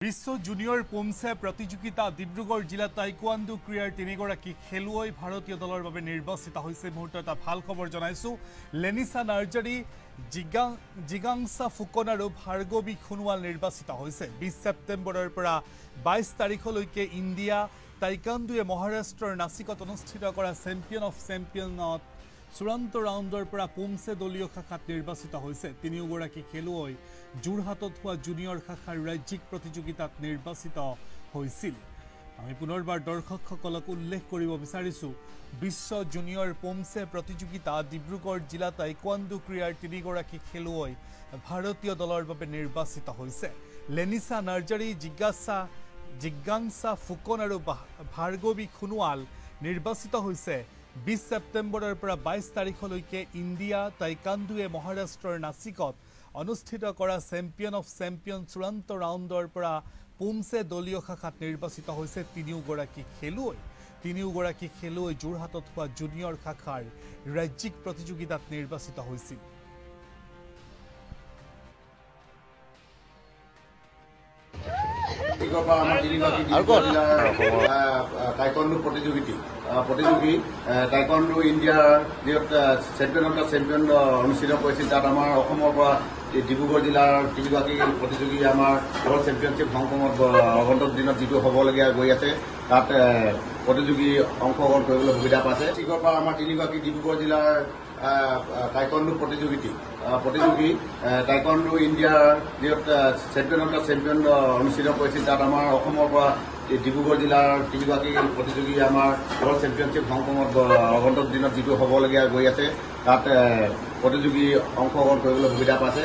বিশ্ব junior পোমছে প্ৰতিযোগিতা ডিব্ৰুগড় জিলা taekwondo ক্ৰীড়াৰ তিনিগৰাকী খেলুৱৈ ভাৰতীয় দলৰ বাবে নিৰ্বাচিত হৈছে। মুহূৰ্তত এটা ভাল খবৰ জনাইছো। লেনিছা নাৰ্জাৰী, জিগাংছা ফুকন আৰু ভাৰ্গৱী সোণোৱাল নিৰ্বাচিত হৈছে। 20 ছেপ্টেম্বৰৰ পৰা 22 তাৰিখলৈকে ইণ্ডিয়া টাইকোৱাণ্ডোৱে মহাৰাষ্ট্ৰৰ নাছিকত অনুষ্ঠিত কৰা চেম্পিয়ন অফ চেম্পিয়নত চূড়ান্ত ৰাউণ্ডৰ পৰা পোমছে দলীয় শাখাত নিৰ্বাচিত হৈছে। তিনিওগৰাকী খেলুৱৈ যোৰহাটত হোৱা জুনিয়ৰ শাখাৰ ৰাজ্যিক প্ৰতিযোগিতাত নিৰ্বাচিত হৈছিল। আমি পুনৰবাৰ দৰ্শকসকলক উল্লেখ কৰিব বিচাৰিছো, বিশ্ব জুনিয়ৰ পোমছে প্ৰতিযোগিতা ডিব্ৰুগড় জিলা টাইকোৱাণ্ডো ক্ৰীড়াৰ তিনিগৰাকী খেলুৱৈ ভাৰতীয় দলৰ বাবে নিৰ্বাচিত হৈছে। লেনিছা নাৰ্জাৰী, জিগাংছা ফুকন আৰু ভাৰ্গৱী সোণোৱাল নিৰ্বাচিত হৈছে। 20 ছেপ্টেম্বৰৰ পৰা 22 তাৰিখলৈকে ইণ্ডিয়া টাইকোৱাণ্ডোৱে মহাৰাষ্ট্ৰৰ নাছিকত অনুষ্ঠিত কৰা চেম্পিয়ন অফ চেম্পিয়ন চূড়ান্ত ৰাউণ্ডৰ পৰা পোমছে দলীয় শাখাত নিৰ্বাচিত হৈছে। তিনিওগৰাকী খেলুৱৈ যোৰহাটত হোৱা জুনিয়ৰ শাখাৰ ৰাজ্যিক প্ৰতিযোগিতাত নিৰ্বাচিত হৈছিল। টাইকোৱাণ্ডো প্ৰতিযোগী টাইকোৱাণ্ডো ইণ্ডিয়াৰ চেম্পিয়ন অফ চেম্পিয়ন অনুষ্ঠিত কৰিছিল। তাত আমাৰ অসমৰ পৰা ডিব্ৰুগড় জিলাৰ তিনিগৰাকী প্ৰতিযোগী আমাৰ ৱৰ্ল্ড চেম্পিয়নশ্বিপ হংকঙত আগন্তুক দিনত যিটো হ'বলগীয়া গৈ আছে, তাত প্ৰতিযোগী অংশগ্ৰহণ কৰিবলৈ সুবিধা পাইছে। চিকৰ পৰা আমাৰ তিনিগৰাকী ডিব্ৰুগড় জিলাৰ টাইকোৱাণ্ডো প্ৰতিযোগী টাইকোৱাণ্ডো ইণ্ডিয়াৰ চেম্পিয়ন অফ চেম্পিয়ন অনুষ্ঠিত কৰিছিল। তাত আমাৰ অসমৰ পৰা ডিব্ৰুগড় জিলাৰ তিনিগৰাকী প্ৰতিযোগী আমাৰ ৱৰ্ল্ড চেম্পিয়নশ্বিপ হংকঙত আগন্তুক দিনত যিটো হ'বলগীয়া গৈ আছে, তাত প্ৰতিযোগী অংশগ্ৰহণ কৰিবলৈ সুবিধা পাইছে।